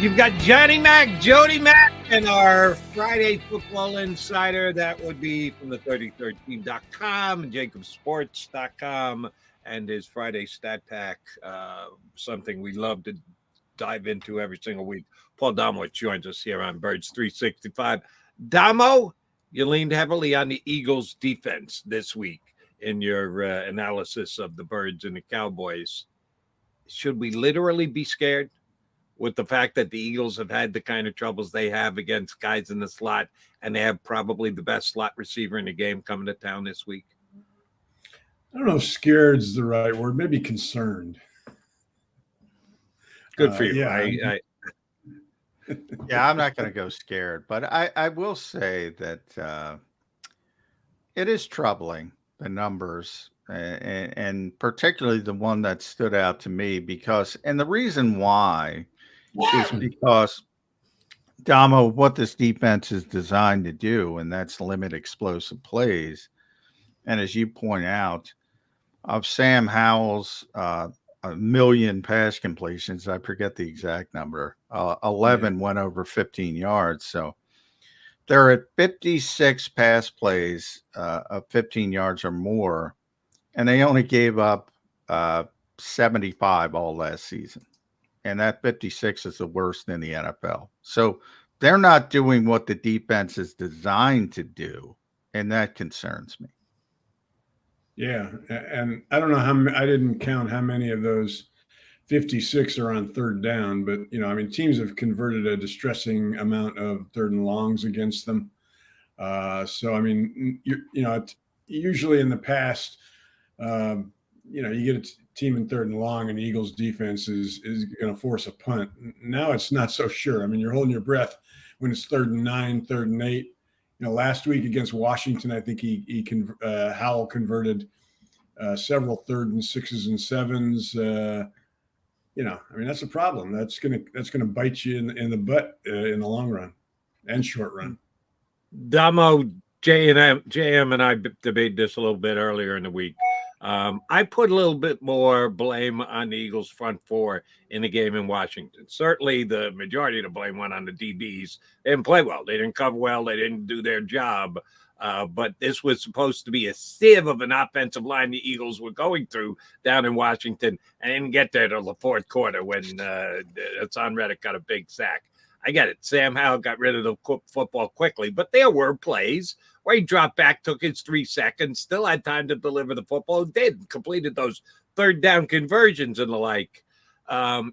You've got Johnny Mac, Jody Mac, and our Friday Football Insider. That would be from the 33rd-team.com, JAKIBSports.com, and his Friday Stat Pack, something we love to dive into every single week. Paul Domowitch joins us here on Birds 365. Domo, you leaned heavily on the Eagles' defense this week in your analysis of the Birds and the Cowboys. Should we literally be scared with the fact that the Eagles have had the kind of troubles they have against guys in the slot, and they have probably the best slot receiver in the game coming to town this week? I don't know if scared is the right word. Maybe concerned. Good for you. Yeah, Yeah, I'm not going to go scared, but I will say that it is troubling, the numbers, and particularly the one that stood out to me because, and the reason why is because, Damo, what this defense is designed to do, and that's limit explosive plays. And as you point out, of Sam Howell's 1,000,000 pass completions, I forget the exact number, 11 went over 15 yards. So they're at 56 pass plays of 15 yards or more, and they only gave up 75 all last season. And that 56 is the worst in the NFL. So they're not doing what the defense is designed to do, and that concerns me. Yeah, and I don't know I didn't count how many of those 56 are on third down, but teams have converted a distressing amount of third and longs against them. Usually in the past, you get a team in third and long, and the Eagles defense is going to force a punt. Now it's not so sure. You're holding your breath when it's 3rd and 9, 3rd and 8. Last week against Washington, I think Howell converted several 3rd and 6s and 7s. That's a problem. That's gonna bite you in the butt in the long run and short run. Damo, JM and I debated this a little bit earlier in the week. I put a little bit more blame on the Eagles front four in the game in Washington. Certainly the majority of the blame went on the DBs. They didn't play well. They didn't cover well. They didn't do their job. But this was supposed to be a sieve of an offensive line the Eagles were going through down in Washington, and didn't get there till the fourth quarter when Hassan Reddick got a big sack. I get it. Sam Howell got rid of the football quickly, but there were plays where he dropped back, took his 3 seconds, still had time to deliver the football, completed those third down conversions and the like.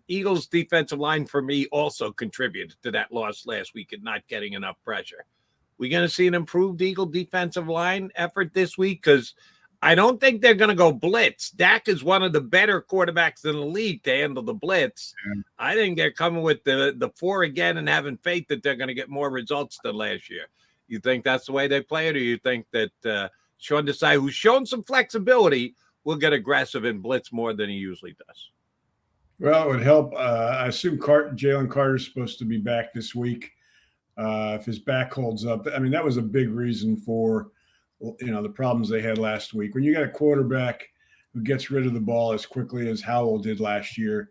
Eagles defensive line for me also contributed to that loss last week and not getting enough pressure. We going to see an improved Eagle defensive line effort this week? Because I don't think they're going to go blitz. Dak is one of the better quarterbacks in the league to handle the blitz. Yeah. I think they're coming with the 4 again and having faith that they're going to get more results than last year. You think that's the way they play it, or you think that Sean Desai, who's shown some flexibility, will get aggressive and blitz more than he usually does? Well, it would help. I assume Jalen Carter's supposed to be back this week. If his back holds up, that was a big reason for the problems they had last week. When you got a quarterback who gets rid of the ball as quickly as Howell did last year,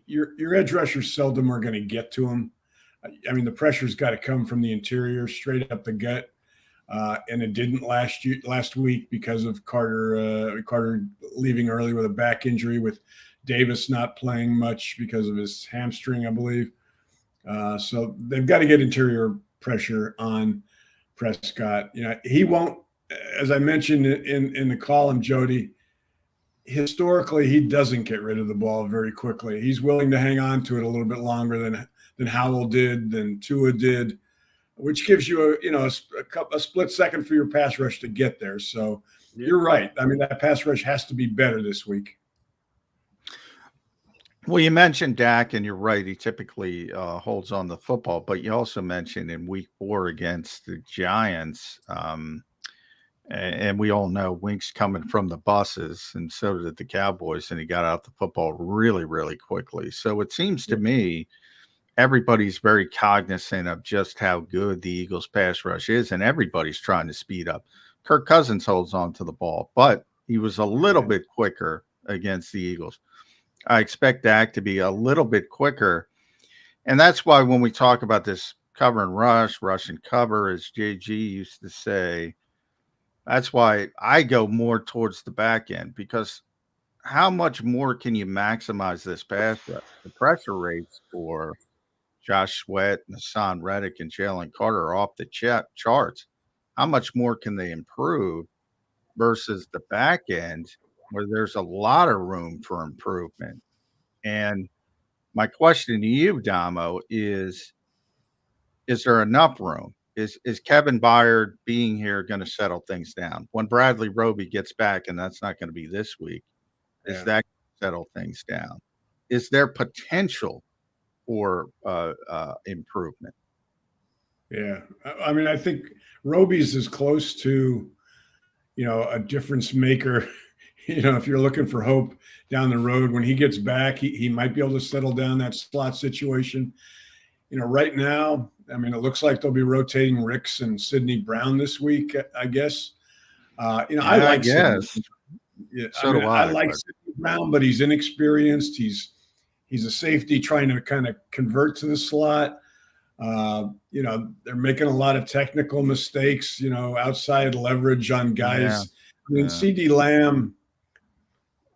your edge rushers seldom are going to get to him. The pressure's got to come from the interior, straight up the gut, and it didn't last week because of Carter leaving early with a back injury, with Davis not playing much because of his hamstring, I believe. So they've got to get interior pressure on Prescott. He won't, as I mentioned in the column, Jody, historically, he doesn't get rid of the ball very quickly. He's willing to hang on to it a little bit longer than Howell did, than Tua did, which gives you a split second for your pass rush to get there. So you're right. That pass rush has to be better this week. Well, you mentioned Dak, and you're right. He typically holds on the football, but you also mentioned in week 4 against the Giants, and we all know Wink's coming from the buses, and so did the Cowboys, and he got out the football really, really quickly. So it seems to me everybody's very cognizant of just how good the Eagles pass rush is, and everybody's trying to speed up. Kirk Cousins holds on to the ball, but he was a little bit quicker against the Eagles. I expect Dak to be a little bit quicker. And that's why when we talk about this cover and rush and cover, as JG used to say, that's why I go more towards the back end, because how much more can you maximize this pass rush? The pressure rates for Josh Sweat, Hassan Reddick, and Jalen Carter are off the charts. How much more can they improve versus the back end, where there's a lot of room for improvement? And my question to you, Damo, is there enough room? Is Kevin Byard being here going to settle things down? When Bradley Roby gets back, and that's not going to be this week, is that going to settle things down? Is there potential for improvement? Yeah. I mean, I think Roby's is close to, a difference maker. If you're looking for hope down the road, when he gets back, he might be able to settle down that slot situation. Right now, I mean, it looks like they'll be rotating Ricks and Sidney Brown this week, I guess. I like Sidney. Yeah, so do I. I like Sidney Brown, but he's inexperienced. He's a safety trying to kind of convert to the slot. They're making a lot of technical mistakes, outside leverage on guys. Yeah. I mean, CD Lamb,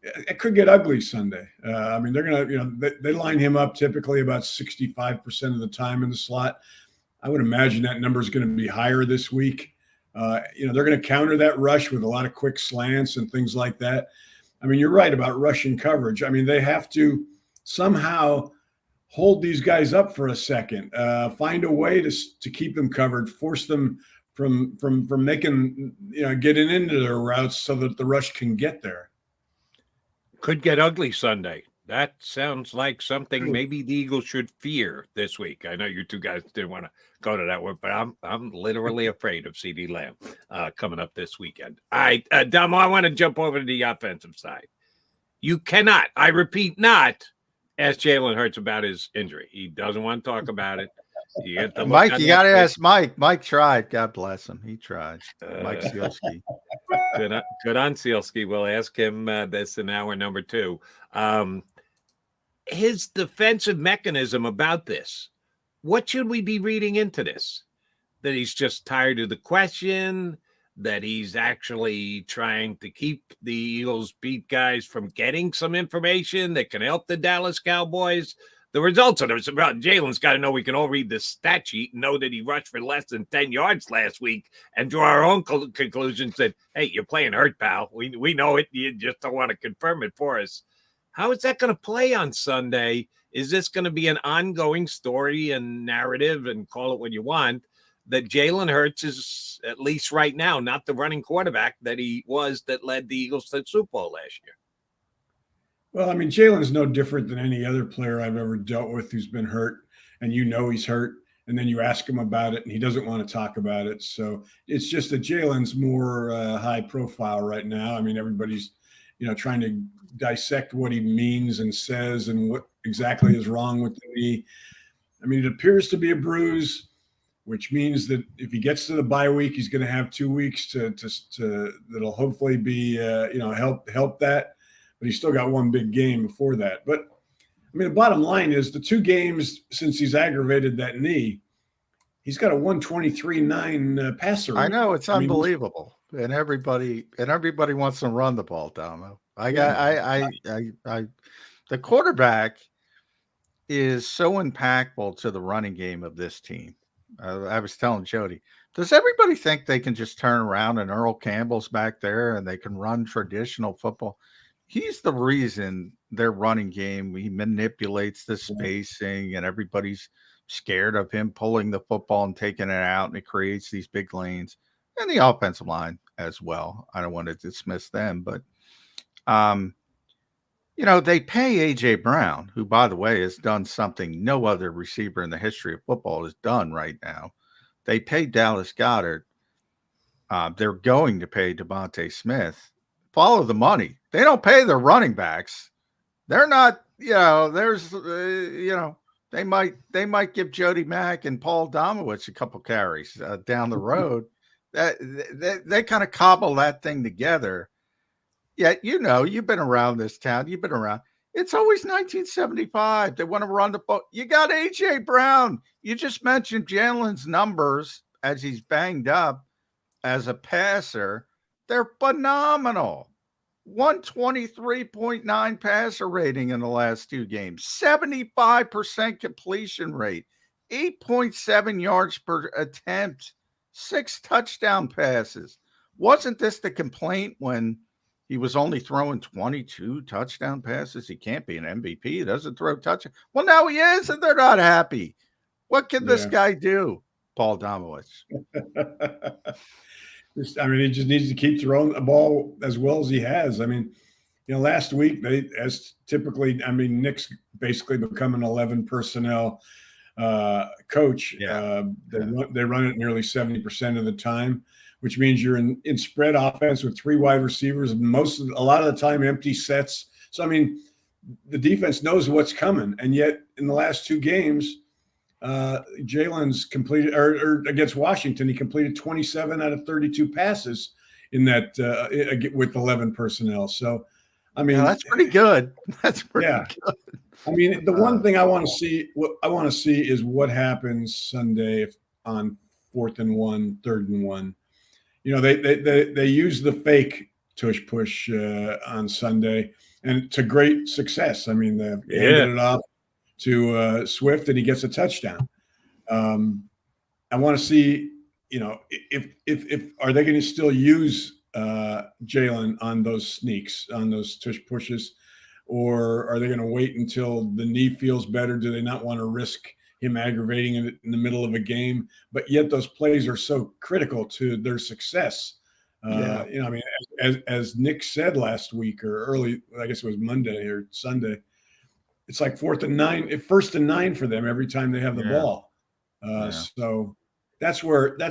it could get ugly Sunday. I mean, they're going to, they line him up typically about 65% of the time in the slot. I would imagine that number is going to be higher this week. They're going to counter that rush with a lot of quick slants and things like that. I mean, you're right about rushing coverage. I mean, they have to somehow hold these guys up for a second, find a way to keep them covered, force them from making, getting into their routes so that the rush can get there. Could get ugly Sunday. That sounds like something maybe the Eagles should fear this week. I know you two guys didn't want to go to that one, but I'm literally afraid of CD Lamb coming up this weekend. All right, Damo, I want to jump over to the offensive side. You cannot, I repeat, not ask Jalen Hurts about his injury. He doesn't want to talk about it. Mike, you got to ask Mike. Mike tried. God bless him. He tried. Mike Sealski. Good on Sealski. We'll ask him this in hour number 2. His defensive mechanism about this. What should we be reading into this? That he's just tired of the question, that he's actually trying to keep the Eagles beat guys from getting some information that can help the Dallas Cowboys. The results of this, Jalen's got to know we can all read the stat sheet and know that he rushed for less than 10 yards last week and draw our own conclusions that, hey, you're playing hurt, pal. We know it. You just don't want to confirm it for us. How is that going to play on Sunday? Is this going to be an ongoing story and narrative, and call it what you want, that Jalen Hurts is, at least right now, not the running quarterback that he was that led the Eagles to the Super Bowl last year? Well, I mean, Jalen's no different than any other player I've ever dealt with who's been hurt, and he's hurt, and then you ask him about it, and he doesn't want to talk about it. So it's just that Jalen's more high profile right now. I mean, everybody's, trying to dissect what he means and says and what exactly is wrong with the knee. I mean, it appears to be a bruise, which means that if he gets to the bye week, he's going to have 2 weeks to that'll hopefully be, help that. But he's still got one big game before that. But, I mean, the bottom line is the 2 games since he's aggravated that knee, he's got a 123.9 passer rate. I know, it's unbelievable. And everybody wants to run the ball, Damo. The quarterback is so impactful to the running game of this team. I was telling Jody, does everybody think they can just turn around and Earl Campbell's back there and they can run traditional football? He's the reason their running game, he manipulates the spacing and everybody's scared of him pulling the football and taking it out, and it creates these big lanes. And the offensive line as well. I don't want to dismiss them, but they pay A.J. Brown, who, by the way, has done something no other receiver in the history of football has done right now. They pay Dallas Goedert. They're going to pay Devontae Smith. Follow the money. They don't pay their running backs. They're not, they might give Jody Mack and Paul Domowitch a couple carries down the road. They kind of cobble that thing together. Yet, you've been around this town. You've been around. It's always 1975. They want to run the ball. You got A.J. Brown. You just mentioned Jalen's numbers as he's banged up as a passer. They're phenomenal. 123.9 passer rating in the last 2 games. 75% completion rate. 8.7 yards per attempt. 6 touchdown passes. Wasn't this the complaint when he was only throwing 22 touchdown passes? He can't be an MVP. He doesn't throw touchdowns. Well, now he is, and they're not happy. What can this guy do, Paul Domowitch? I mean, he just needs to keep throwing the ball as well as he has. I mean, last week, as typically, I mean, Nick's basically become an 11 personnel coach. Yeah. They run it nearly 70% of the time, which means you're in spread offense with 3 wide receivers, and a lot of the time empty sets. So, I mean, the defense knows what's coming. And yet in the last 2 games, Jalen's completed, or against Washington, he completed 27 out of 32 passes in that with 11 personnel. So, I mean, that's pretty good. That's pretty good. I mean, the one thing I want to see, is what happens Sunday on 4th and 1, 3rd and 1. They use the fake tush push on Sunday, and to great success. I mean, they handed it off to Swift, and he gets a touchdown. I want to see, if are they going to still use Jalen on those sneaks, on those tush pushes, or are they going to wait until the knee feels better? Do they not want to risk him aggravating it in the middle of a game? But yet those plays are so critical to their success. I mean, as Nick said last week, or early, I guess it was Monday or Sunday, it's like 1st and 9 for them every time they have the ball. So that's where I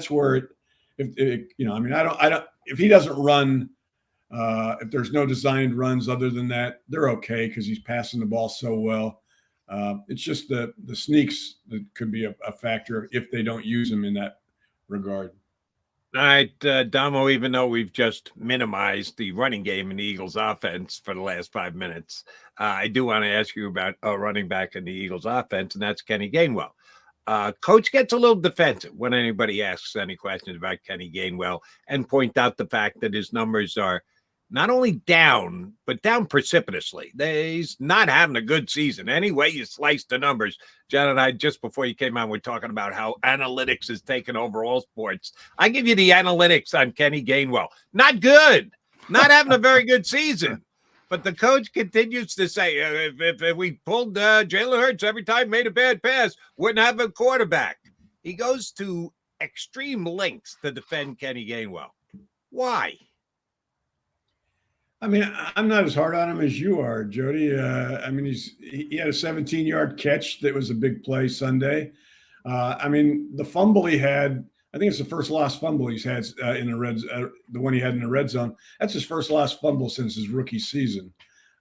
mean, I don't, if he doesn't run, if there's no designed runs other than that, they're okay because he's passing the ball so well. It's just the sneaks that could be a factor if they don't use him in that regard. All right, Damo, even though we've just minimized the running game in the Eagles offense for the last 5 minutes, I do want to ask you about a running back in the Eagles offense, and that's Kenny Gainwell. Coach gets a little defensive when anybody asks any questions about Kenny Gainwell, and point out the fact that his numbers are not only down, but down precipitously. He's not having a good season. Any way you slice the numbers, John and I, just before you came on, we're talking about how analytics is taking over all sports. I give you the analytics on Kenny Gainwell. Not good. Not having a very good season. But the coach continues to say, if we pulled Jalen Hurts every time, made a bad pass, wouldn't have a quarterback. He goes to extreme lengths to defend Kenny Gainwell. Why? I mean, I'm not as hard on him as you are, Jody. I mean, he had a 17-yard catch that was a big play Sunday. I mean, the fumble he had, I think it's the first lost fumble he's had in the one he had in the red zone. That's his first lost fumble since his rookie season.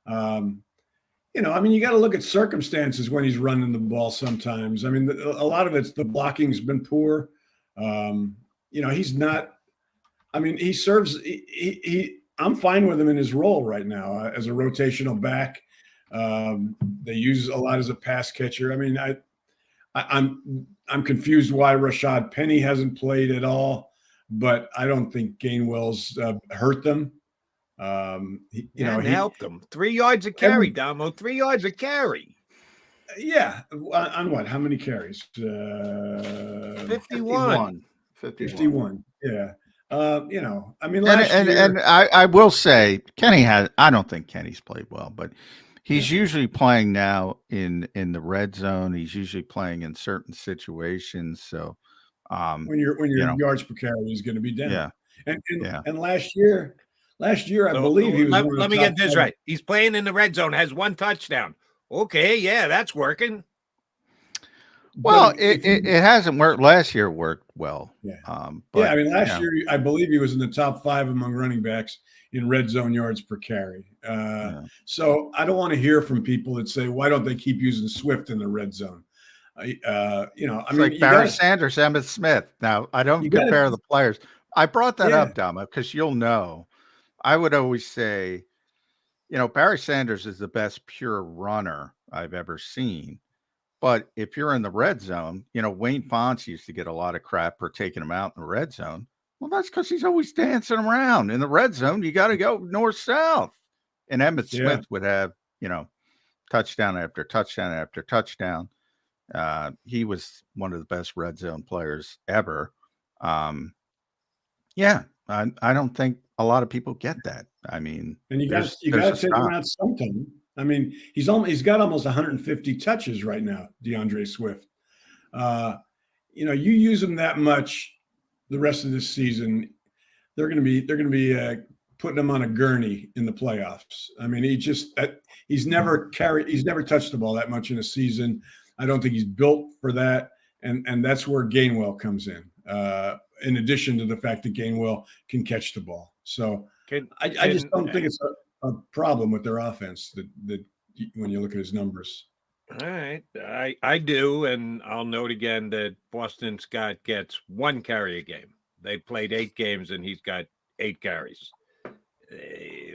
I mean, you got to look at circumstances when he's running the ball sometimes. I mean, a lot of it's the blocking's been poor. He's not – I mean, he serves I'm fine with him in his role right now as a rotational back. They use a lot as a pass catcher. I mean, I'm confused why Rashad Penny hasn't played at all, but I don't think Gainwell's hurt them. He helped them. 3 yards a carry, Damo. 3 yards a carry. Yeah. On what? How many carries? 51. 51. Yeah. I mean, and I will say I don't think Kenny's played well, but he's usually playing now in the red zone. He's usually playing in certain situations. So when your yards per carry is going to be down. Yeah. And last year, I believe he was. Let me get this right. He's playing in the red zone, has 1 touchdown. Okay, yeah, that's working. Well, it hasn't worked. Last year worked well. Yeah. I mean, last year, I believe he was in the top 5 among running backs in red zone yards per carry. So I don't want to hear from people that say, why don't they keep using Swift in the red zone? I mean, like Barry Sanders, Emmitt Smith. Now, I don't compare the players. I brought that up, Dama, because you'll know. I would always say Barry Sanders is the best pure runner I've ever seen. But if you're in the red zone, Wayne Fonts used to get a lot of crap for taking him out in the red zone. Well, that's because he's always dancing around. In the red zone, you got to go north-south. And Emmitt Smith would have, touchdown after touchdown after touchdown. He was one of the best red zone players ever. I don't think a lot of people get that. I mean, and you got to take him out sometime. I mean, he's got almost 150 touches right now, DeAndre Swift. You use him that much the rest of this season, they're going to be putting him on a gurney in the playoffs. I mean, he's never touched the ball that much in a season. I don't think he's built for that, and that's where Gainwell comes in addition to the fact that Gainwell can catch the ball. So I just don't think it's a problem with their offense that when you look at his numbers. All right. I do, and I'll note again that Boston Scott gets 1 carry a game. They played 8 games, and he's got 8 carries.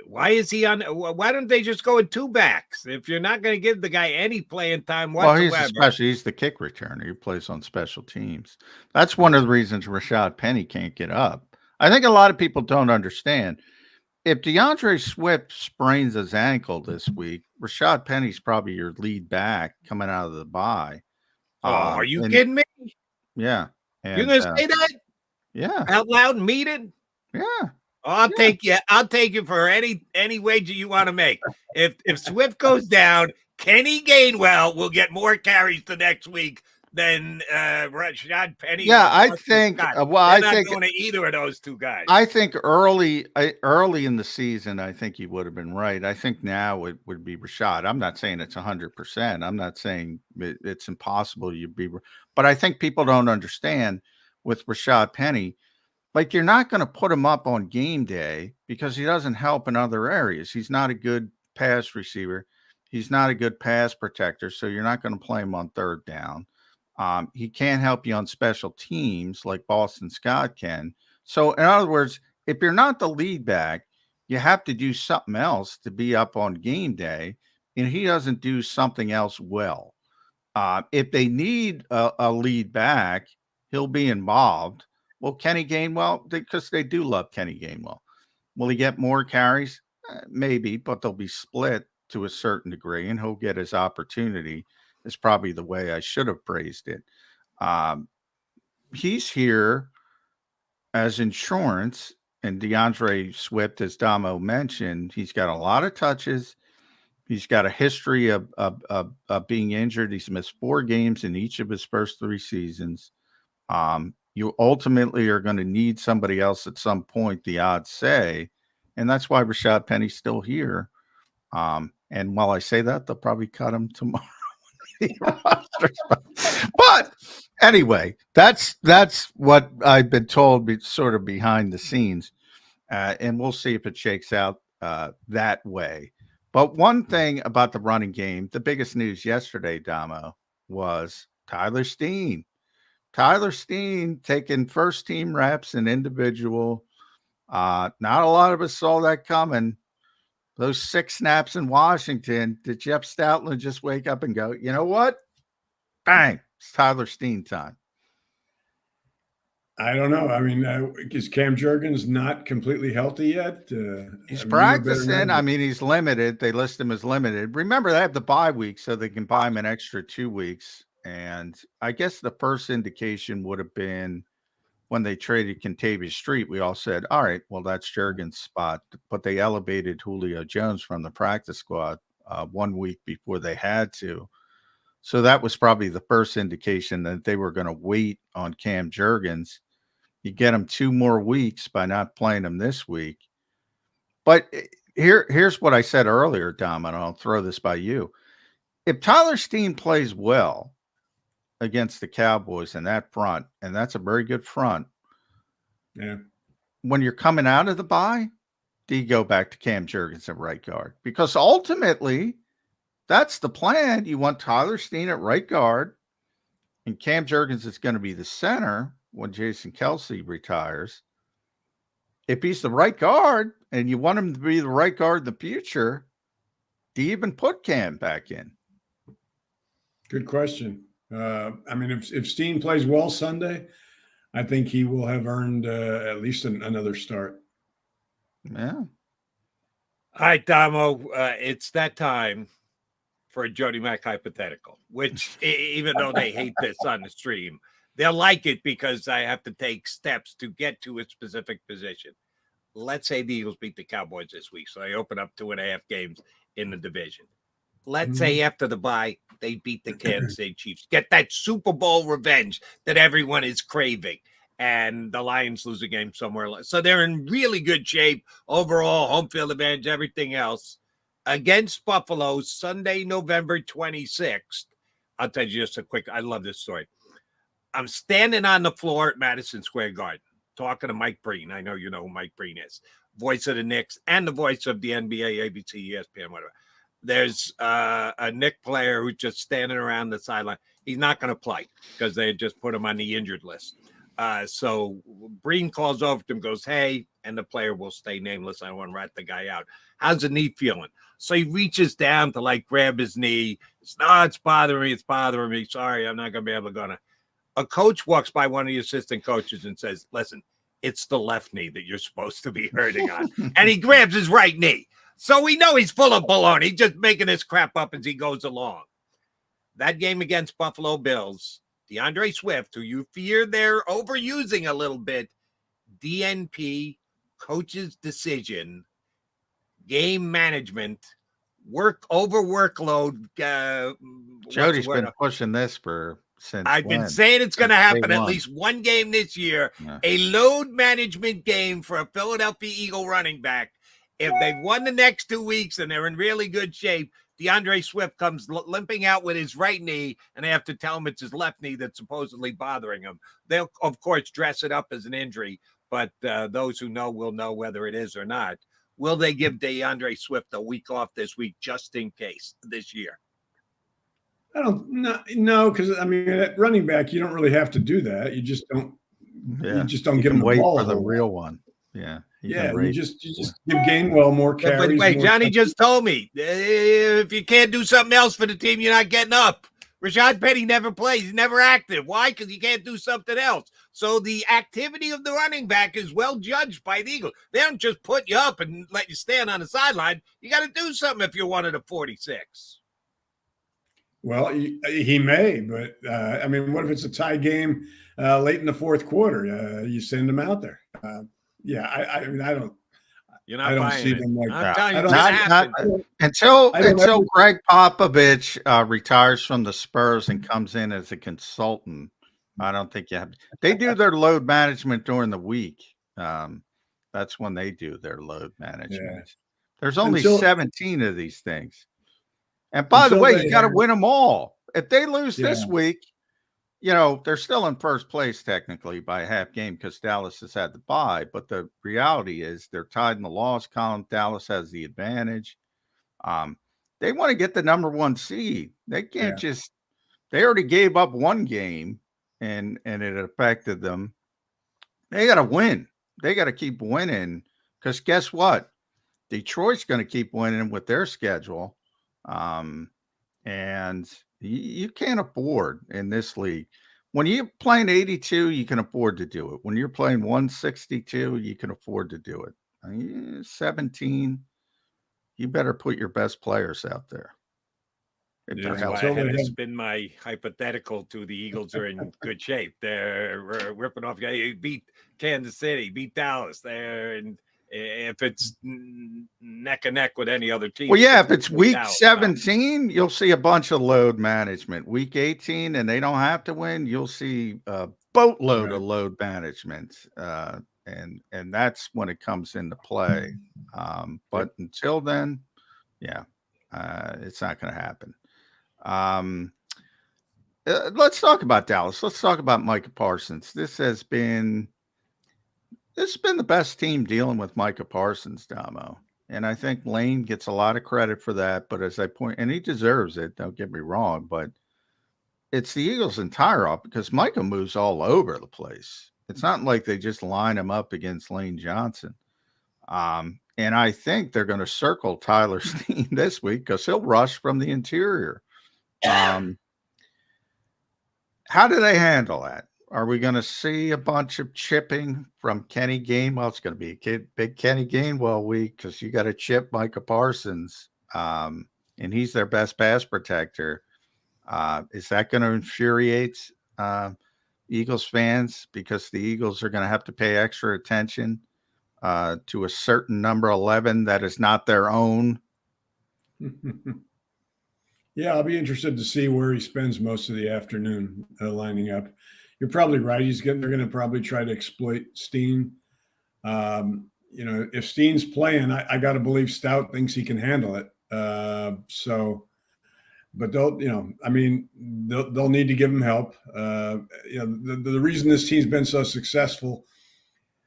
Why is he on? Why don't they just go with 2 backs? If you're not going to give the guy any playing time whatsoever. Well, he's the kick returner. He plays on special teams. That's one of the reasons Rashad Penny can't get up. I think a lot of people don't understand. If DeAndre Swift sprains his ankle this week, Rashad Penny's probably your lead back coming out of the bye. Are you kidding me? Yeah. You're going to say that? Yeah. Out loud and mean it? Yeah. I'll take you for any wager you want to make. If Swift goes down, Kenny Gainwell will get more carries the next week than Rashad Penny. Yeah, I think. I think going to either of those 2 guys. I think early in the season, I think you would have been right. I think now it would be Rashad. I'm not saying it's 100%. I'm not saying it's impossible you'd be, but I think people don't understand with Rashad Penny. Like, you're not going to put him up on game day because he doesn't help in other areas. He's not a good pass receiver. He's not a good pass protector. So you're not going to play him on 3rd down. He can't help you on special teams like Boston Scott can. So in other words, if you're not the lead back, you have to do something else to be up on game day. And he doesn't do something else well. If they need a lead back, he'll be involved. Well, Kenny Gainwell, because they do love Kenny Gainwell. Will he get more carries? Maybe, but they'll be split to a certain degree, and he'll get his opportunity. Is probably the way I should have phrased it. He's here as insurance, and DeAndre Swift, as Damo mentioned, he's got a lot of touches. He's got a history of being injured. He's missed 4 games in each of his first 3 seasons. You ultimately are going to need somebody else at some point, the odds say, and that's why Rashad Penny's still here. And while I say that, they'll probably cut him tomorrow. But anyway, that's what I've been told, sort of behind the scenes, and we'll see if it shakes out that way. But one thing about the running game, the biggest news yesterday, Damo, was Tyler Steen. Tyler Steen taking first team reps and individual. Not a lot of us saw that coming. Those 6 snaps in Washington, did Jeff Stoutland just wake up and go, you know what? Bang, it's Tyler Steen time. I don't know. I mean, is Cam Jurgens not completely healthy yet? He's practicing. I mean, he's limited. They list him as limited. Remember, they have the bye week, so they can buy him an extra 2 weeks. And I guess the first indication would have been when they traded Kentavious Street. We all said, all right, well, that's Jurgens' spot. But they elevated Julio Jones from the practice squad 1 week before they had to. So that was probably the first indication that they were going to wait on Cam Jurgens. You get him 2 more weeks by not playing him this week. But here's what I said earlier, Dom, and I'll throw this by you. If Tyler Steen plays well against the Cowboys in that front, and that's a very good front, yeah. When you're coming out of the bye, do you go back to Cam Jurgens at right guard? Because ultimately, that's the plan. You want Tyler Steen at right guard, and Cam Jurgens is going to be the center when Jason Kelce retires. If he's the right guard and you want him to be the right guard in the future, do you even put Cam back in? Good question. I mean, if Steen plays well Sunday, I think he will have earned at least another start. Yeah. All right, Damo, it's that time for a Jody Mack hypothetical, which even though they hate this on the stream, they'll like it because I have to take steps to get to a specific position. Let's say the Eagles beat the Cowboys this week, so they open up 2.5 games in the division. Let's say after the bye, they beat the Kansas City Chiefs. Get that Super Bowl revenge that everyone is craving. And the Lions lose a game somewhere else. So they're in really good shape overall, home field advantage, everything else. Against Buffalo, Sunday, November 26th. I'll tell you just a quick, I love this story. I'm standing on the floor at Madison Square Garden talking to Mike Breen. I know you know who Mike Breen is. Voice of the Knicks and the voice of the NBA, ABC, ESPN, whatever. There's a Knick player who's just standing around the sideline. He's not going to play because they just put him on the injured list. So Breen calls over to him, goes, hey, and the player will stay nameless. I don't want to rat the guy out. How's the knee feeling? So he reaches down to like grab his knee. It's bothering me. It's bothering me. Sorry, I'm not going to be able to go now. A coach walks by, one of the assistant coaches, and says, listen, it's the left knee that you're supposed to be hurting on. And he grabs his right knee. So we know he's full of baloney. He's just making this crap up as he goes along. That game against Buffalo Bills, DeAndre Swift, who you fear they're overusing a little bit, DNP, coach's decision, game management, workload. Jody's been pushing this since I've been saying it's going to happen at least one game this year, a load management game for a Philadelphia Eagle running back. If they've won the next 2 weeks and they're in really good shape, DeAndre Swift comes limping out with his right knee, and they have to tell him it's his left knee that's supposedly bothering him. They'll, of course, dress it up as an injury, but those who know will know whether it is or not. Will they give DeAndre Swift a week off this week just in case this year? I don't know, because I mean, at running back, you don't really have to do that. You just don't. Yeah. You just don't give him the wait ball for the real one. Yeah. You just give Gainwell more carries. But wait, more Johnny just told me if you can't do something else for the team, you're not getting up. Rashad Penny never plays. He's never active. Why? Because he can't do something else. So the activity of the running back is well judged by the Eagles. They don't just put you up and let you stand on the sideline. You got to do something if you're one of the 46. Well, he may, but I mean, what if it's a tie game late in the fourth quarter? You send him out there. I mean, I don't. You're not I don't buying see it. them like I'm that. telling you, until Greg Popovich retires from the Spurs and comes in as a consultant. I don't think you have. They do their load management during the week. That's when they do their load management. Yeah. There's only 17 of these things. And by the way, you got to win them all. If they lose this week, they're still in first place technically by a half game because Dallas has had the bye. But the reality is they're tied in the loss column. Dallas has the advantage. They want to get the number 1 seed. They can't they already gave up one game and it affected them. They got to win. They got to keep winning because guess what? Detroit's going to keep winning with their schedule. And you can't afford in this league. When you're playing 82, you can afford to do it. When you're playing 162, you can afford to do it. I mean, 17, you better put your best players out there. That's why I had to spin my hypothetical to the Eagles are in good shape. They're ripping off. They beat Kansas City, beat Dallas. And if it's neck and neck with any other team. Well, yeah, if it's week 17, you'll see a bunch of load management. Week 18, and they don't have to win, you'll see a boatload of load management. And that's when it comes into play. But until then, it's not going to happen. Let's talk about Dallas. Let's talk about Micah Parsons. This has been the best team dealing with Micah Parsons, Damo. And I think Lane gets a lot of credit for that. But as I point, and he deserves it, don't get me wrong, but it's the Eagles' entire off because Micah moves all over the place. It's not like they just line him up against Lane Johnson. And I think they're going to circle Tyler Steen this week because he'll rush from the interior. How do they handle that? Are we going to see a bunch of chipping from Kenny Gainwell? It's going to be a big Kenny Gainwell week because you got to chip Micah Parsons, and he's their best pass protector. Is that going to infuriate Eagles fans because the Eagles are going to have to pay extra attention to a certain number 11 that is not their own? Yeah, I'll be interested to see where he spends most of the afternoon lining up. You're probably right. They're going to probably try to exploit Steen. If Steen's playing, I got to believe Stout thinks he can handle it. But they'll need to give him help. The reason this team's been so successful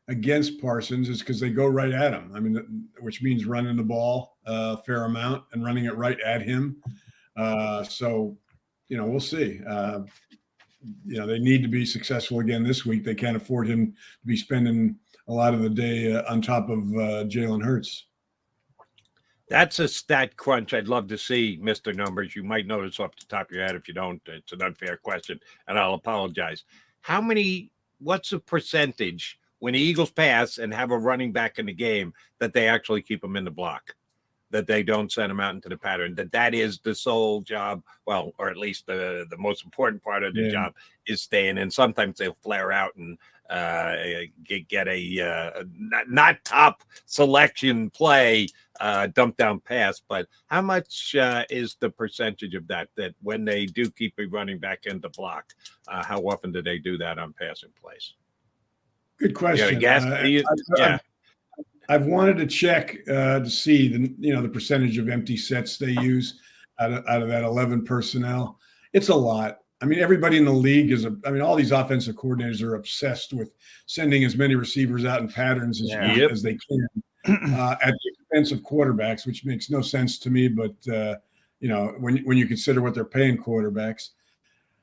against Parsons is because they go right at him. I mean, which means running the ball a fair amount and running it right at him. We'll see. They need to be successful again this week. They can't afford him to be spending a lot of the day on top of Jalen Hurts. That's a stat crunch I'd love to see, Mr. Numbers. You might know this off the top of your head. If you don't, it's an unfair question, and I'll apologize. What's the percentage when the Eagles pass and have a running back in the game that they actually keep them in the block, that they don't send them out into the pattern, that is the sole job, well, or at least the most important part of the job is staying in. Sometimes they'll flare out and get a not top selection play, dump down pass. But how much is the percentage of that when they do keep a running back in the block, how often do they do that on passing plays? Good question. I've wanted to check to see the percentage of empty sets they use out of that 11 personnel. It's a lot. I mean, everybody in the league all these offensive coordinators are obsessed with sending as many receivers out in patterns as they can at the expense of quarterbacks, which makes no sense to me. But when you consider what they're paying quarterbacks,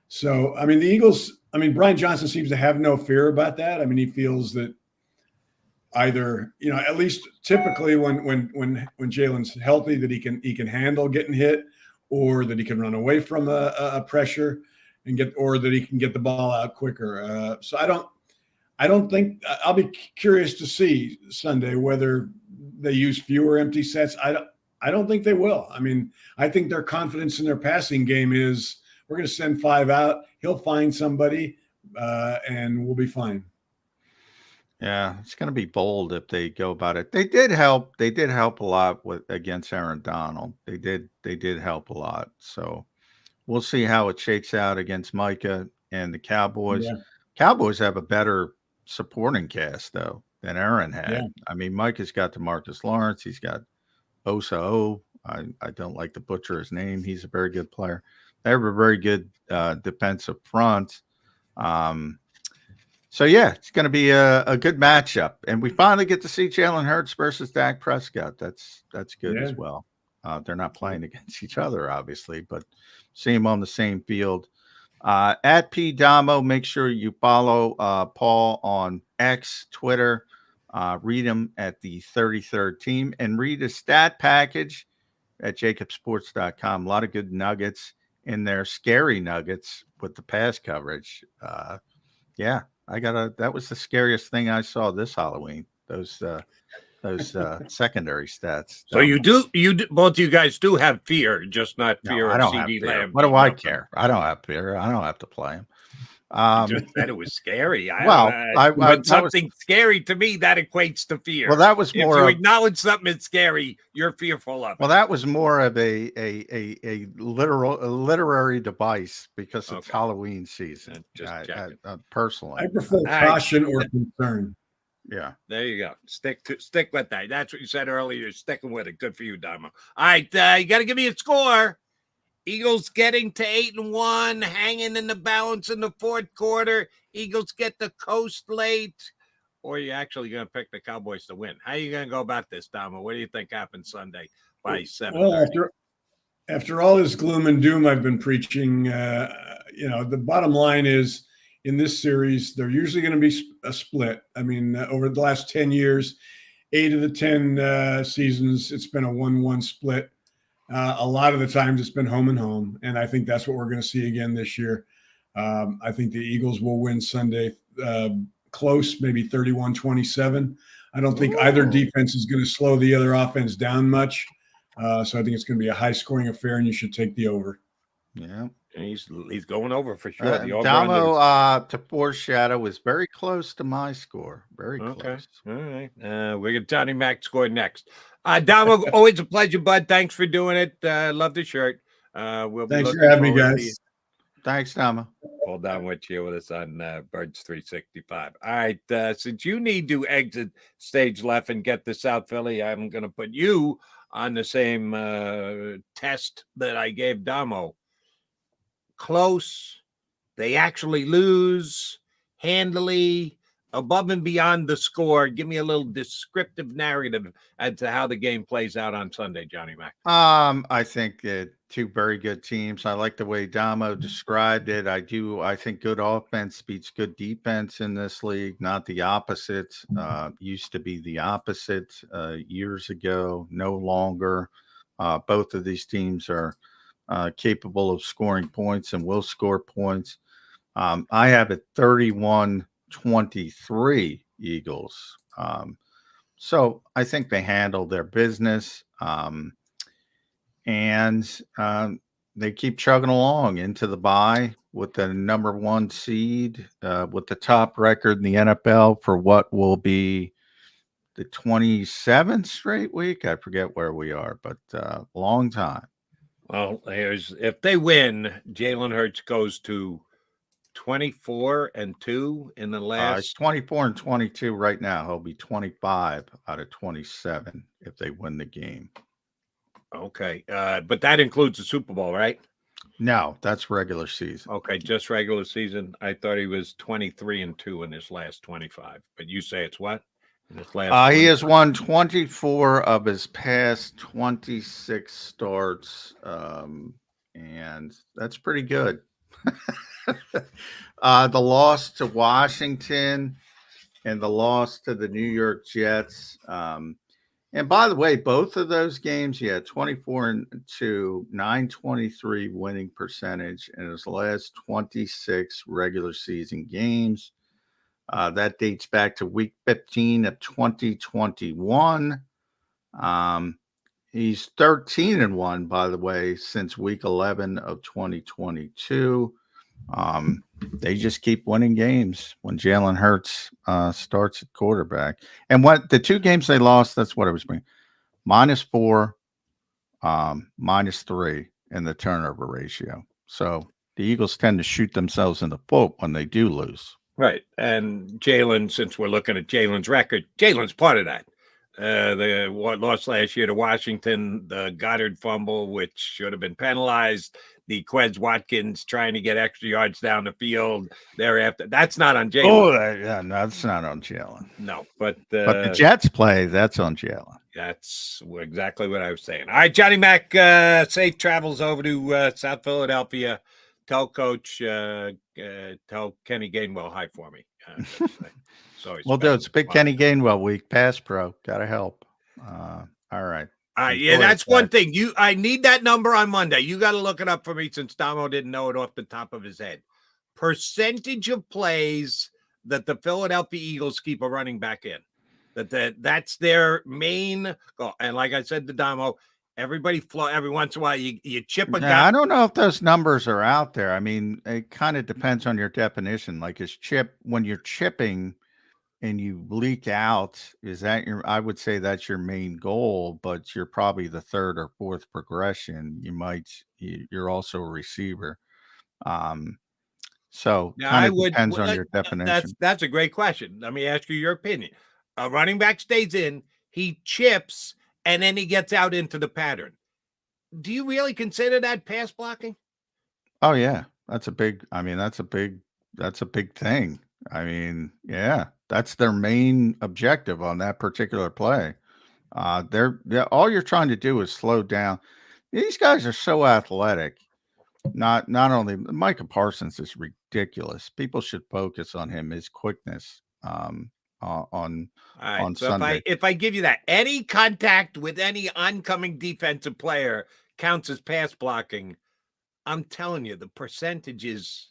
so I mean the Eagles. I mean Brian Johnson seems to have no fear about that. I mean he feels that either at least typically when Jalen's healthy that he can handle getting hit, or that he can run away from a pressure or that he can get the ball out quicker. So I don't think I'll be curious to see Sunday whether they use fewer empty sets. I don't think they will. I mean, I think their confidence in their passing game is we're going to send 5 out. He'll find somebody and we'll be fine. Yeah, it's going to be bold if they go about it. They did help. They did help a lot against Aaron Donald. They did help a lot. So we'll see how it shakes out against Micah and the Cowboys. Yeah. Cowboys have a better supporting cast though than Aaron had. Yeah. I mean, Micah's got DeMarcus Lawrence. He's got Osa. I don't like to butcher his name. He's a very good player. They have a very good defensive front. So, yeah, it's going to be a good matchup. And we finally get to see Jalen Hurts versus Dak Prescott. That's good as well. They're not playing against each other, obviously, but see them on the same field. At P. Damo, make sure you follow Paul on X, Twitter. Read him at the 33rd Team. And read his stat package at JAKIBsports.com. A lot of good nuggets in there. Scary nuggets with the pass coverage. Yeah. That was the scariest thing I saw this Halloween. Those secondary stats. So both of you guys do have fear, just not fear of CD Lamb. What do I care? I don't have fear. I don't have to play him. Just said it was scary. Something scary to me that equates to fear. Well, that was more. If you acknowledge something is scary, you're fearful of it. Well, that was more of a literary device because it's Halloween season. Personally, I prefer caution or concern. Yeah, there you go. Stick with that. That's what you said earlier. You're sticking with it. Good for you, Damo. All right, you got to give me a score. Eagles getting to 8-1, hanging in the balance in the fourth quarter. Eagles get the coast late, or are you actually going to pick the Cowboys to win? How are you going to go about this, Damo? What do you think happens Sunday by 7:30? Well, after all this gloom and doom I've been preaching, the bottom line is in this series, they're usually going to be a split. I mean, over the last 10 years, 8 of the 10 seasons, it's been a 1-1 split. A lot of the times it's been home and home, and I think that's what we're going to see again this year. I think the Eagles will win Sunday close, maybe 31-27. I don't think either defense is going to slow the other offense down much. So I think it's going to be a high-scoring affair, and you should take the over. Yeah. He's going over for sure. The Damo, to foreshadow, is very close to my score. Very close. All right. We got Johnny Mac score next. Damo, always a pleasure, bud. Thanks for doing it. Love the shirt. Thanks for having me, guys. Thanks, Damo. Paul Domowitch here with us on Birds 365. All right. Since you need to exit stage left and get to South Philly, I'm going to put you on the same test that I gave Damo. Close, they actually lose handily, above and beyond the score. Give me a little descriptive narrative as to how the game plays out on Sunday, Johnny Mac. I think two very good teams. I like the way Damo described it. I think good offense beats good defense in this league, not the opposite. Used to be the opposite years ago, no longer. Both of these teams are capable of scoring points and will score points. I have it 31-23 Eagles. So I think they handle their business, and they keep chugging along into the bye with the number 1 seed, with the top record in the NFL for what will be the 27th straight week. I forget where we are, but long time. Well, if they win, Jalen Hurts goes to 24-2 in the last. It's 24-22 right now. He'll be 25 out of 27 if they win the game. Okay, but that includes the Super Bowl, right? No, that's regular season. Okay, just regular season. I thought he was 23-2 in his last 25, but you say it's what? In his last he has won 24 of his past 26 starts, and that's pretty good. The loss to Washington and the loss to the New York Jets. And by the way, both of those games, 24-2, 923 winning percentage in his last 26 regular season games. That dates back to week 15 of 2021. He's 13-1, by the way, since week 11 of 2022. They just keep winning games when Jalen Hurts starts at quarterback. And what the 2 games they lost, that's what I was bringing. -4, -3 in the turnover ratio. So the Eagles tend to shoot themselves in the foot when they do lose. Right. And Jalen, since we're looking at Jalen's record, Jalen's part of that. The loss last year to Washington, the Goddard fumble, which should have been penalized, the Quez Watkins trying to get extra yards down the field thereafter. That's not on Jalen. Oh, no, that's not on Jalen. No, but the Jets play, that's on Jalen. That's exactly what I was saying. All right, Johnny Mac, safe travels over to South Philadelphia. Tell Coach, tell Kenny Gainwell hi for me. Well, dude, it's big Kenny Gainwell week. Pass pro, gotta help. All right. Yeah, that's one thing. I need that number on Monday. You got to look it up for me since Damo didn't know it off the top of his head. Percentage of plays that the Philadelphia Eagles keep a running back in. That's their main goal. And like I said to Damo, everybody flow every once in a while. You chip a guy. I don't know if those numbers are out there. I mean, it kind of depends on your definition. Like when you're chipping and you leak out, is that I would say that's your main goal, but you're probably the 3rd or 4th progression. You're also a receiver. So kind of depends on your definition. That's a great question. Let me ask you your opinion. A running back stays in, he chips, and then he gets out into the pattern. Do you really consider that pass blocking? Oh yeah. That's a big thing. I mean, yeah, that's their main objective on that particular play. All you're trying to do is slow down. These guys are so athletic. Not only Micah Parsons is ridiculous. People should focus on him, his quickness. on All right. So Sunday. if I give you that, any contact with any oncoming defensive player counts as pass blocking. I'm telling you, the percentage is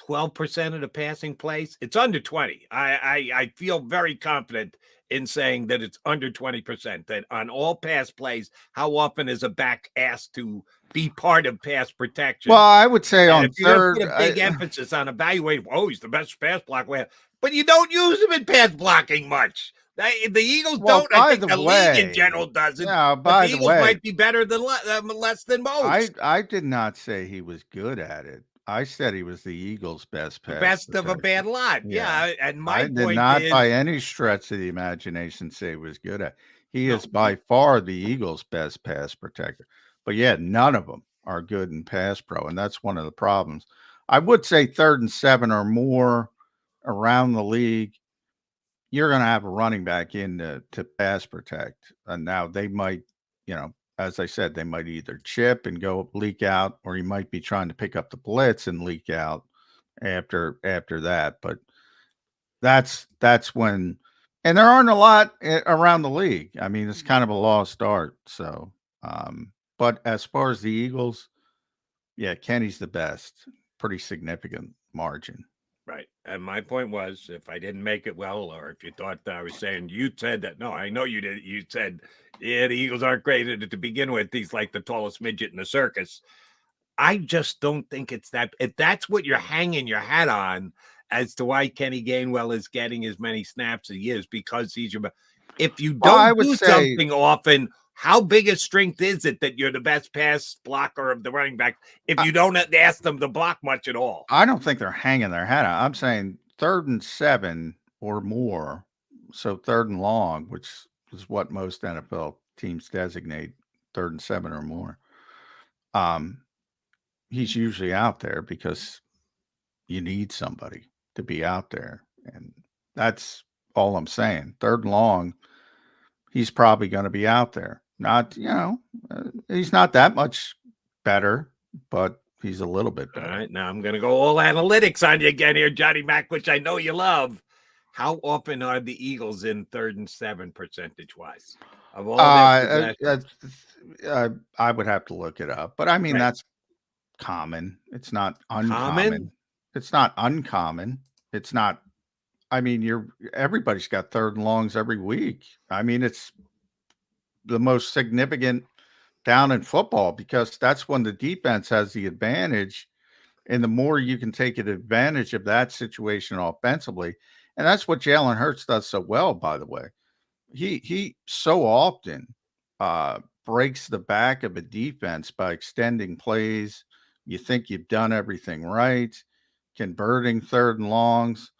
12% of the passing plays. It's under 20. I feel very confident in saying that it's under 20%. That on all pass plays, how often is a back asked to be part of pass protection? Well, I would say And on if you're going third, to put a big emphasis on evaluating, oh, he's the best pass blocker, but you don't use him in pass blocking much. The Eagles well, don't. I by think the the league in way, general doesn't. yeah, But by the the Eagles way, might be better than less than most. I did not say he was good at it. I said he was the Eagles' best The pass best of a protector. bad lot. Yeah. Yeah. And my I did point not is, by any stretch of the imagination say he was good at. He no, is by far the Eagles' best pass protector. But yeah, none of them are good in pass pro, and that's one of the problems. I would say 3rd and 7 or more around the league, you're going to have a running back in to pass protect. And now they might, as I said, they might either chip and go leak out, or you might be trying to pick up the blitz and leak out after that. But that's when, and there aren't a lot around the league. I mean, it's kind of a lost art. So, but as far as the Eagles, yeah, Kenny's the best, pretty significant margin. right. And my point was, if I didn't make it well, or if you thought that I was saying, you said that. No, I know you did. You said, yeah, the Eagles aren't great at it to begin with. He's like the tallest midget in the circus. I just don't think it's that. If that's what you're hanging your hat on as to why Kenny Gainwell is getting as many snaps as he is, because he's your. If you Well, I don't would do say, something often, how big a strength is it that you're the best pass blocker of the running back if you don't ask them to block much at all? I don't think they're hanging their hat out. I'm saying 3rd and 7 or more. So 3rd and long, which is what most NFL teams designate, 3rd and 7 or more. He's usually out there because you need somebody to be out there. And that's all I'm saying. 3rd and long, he's probably going to be out there. Not, he's not that much better, but he's a little bit better. All right, now I'm going to go all analytics on you again here, Johnny Mac, which I know you love. How often are the Eagles in 3rd and 7 percentage-wise? Of all I would have to look it up, but I mean, that's common. It's not uncommon. Common? It's not uncommon. It's not. I mean, everybody's got 3rd and longs every week. I mean, it's the most significant down in football because that's when the defense has the advantage, and the more you can take advantage of that situation offensively, and that's what Jalen Hurts does so well. By the way, he so often breaks the back of a defense by extending plays. You think you've done everything right, converting 3rd and longs.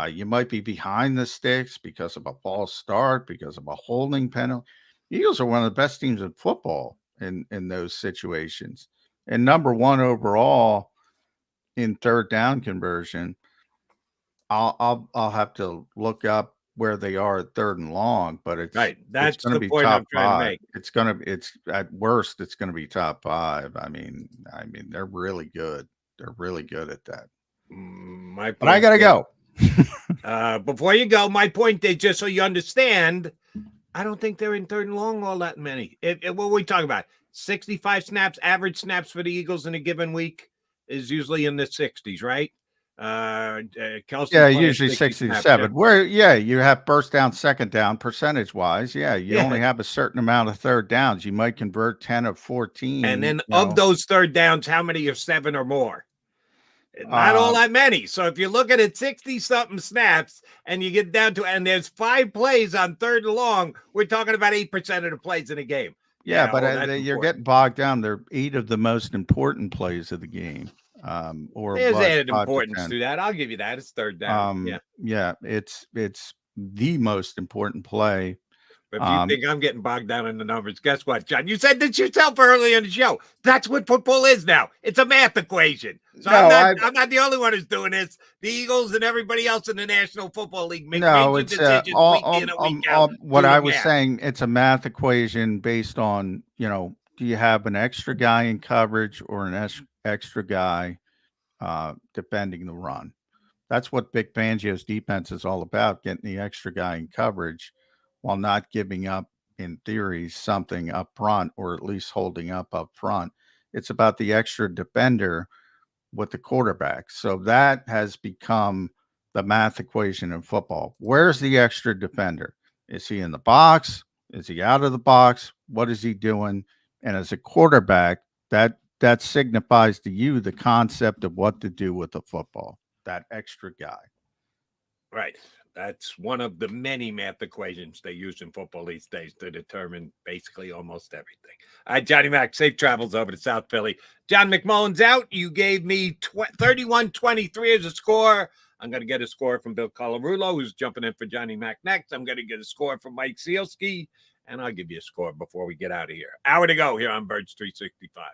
You might be behind the sticks because of a false start, because of a holding penalty. Eagles are one of the best teams in football in those situations. And number 1 overall in 3rd down conversion. I'll have to look up where they are at 3rd and long, but it's right. That's going to be point top I'm trying 5. to make. It's at worst, it's going to be top 5. I mean, they're really good. They're really good at that. But I got to go. Before you go, my point is, just so you understand, I don't think they're in 3rd and long all that many. What are we talking about? 65 snaps, average snaps for the Eagles in a given week is usually in the 60s, right? Kelsey, usually 67. Where you have first down, second down percentage wise. You only have a certain amount of 3rd downs. You might convert 10 of 14. And then of those 3rd downs, how many are 7 or more? Not all that many. So if you're looking at 60-something snaps and you get down to, and there's 5 plays on 3rd and long, we're talking about 8% of the plays in a game. Yeah, but you're getting bogged down. They're 8 of the most important plays of the game. There's added importance to that. I'll give you that. It's 3rd down. It's the most important play. But if you think I'm getting bogged down in the numbers, guess what, John? You said this yourself early in the show. That's what football is now. It's a math equation. So I'm not the only one who's doing this. The Eagles and everybody else in the National Football League make major decisions week in and week out. What I was saying, it's a math equation based on, do you have an extra guy in coverage or an extra guy defending the run? That's what Vic Fangio's defense is all about, getting the extra guy in coverage while not giving up, in theory, something up front, or at least holding up front. It's about the extra defender with the quarterback. So that has become the math equation in football. Where's the extra defender? Is he in the box? Is he out of the box? What is he doing? And as a quarterback, that signifies to you the concept of what to do with the football, that extra guy. Right. That's one of the many math equations they use in football these days to determine basically almost everything. All right, Johnny Mac, safe travels over to South Philly. John McMullen's out. You gave me 31-23 as a score. I'm going to get a score from Bill Colarulo, who's jumping in for Johnny Mac next. I'm going to get a score from Mike Sealski, and I'll give you a score before we get out of here. Hour to go here on Birds 365.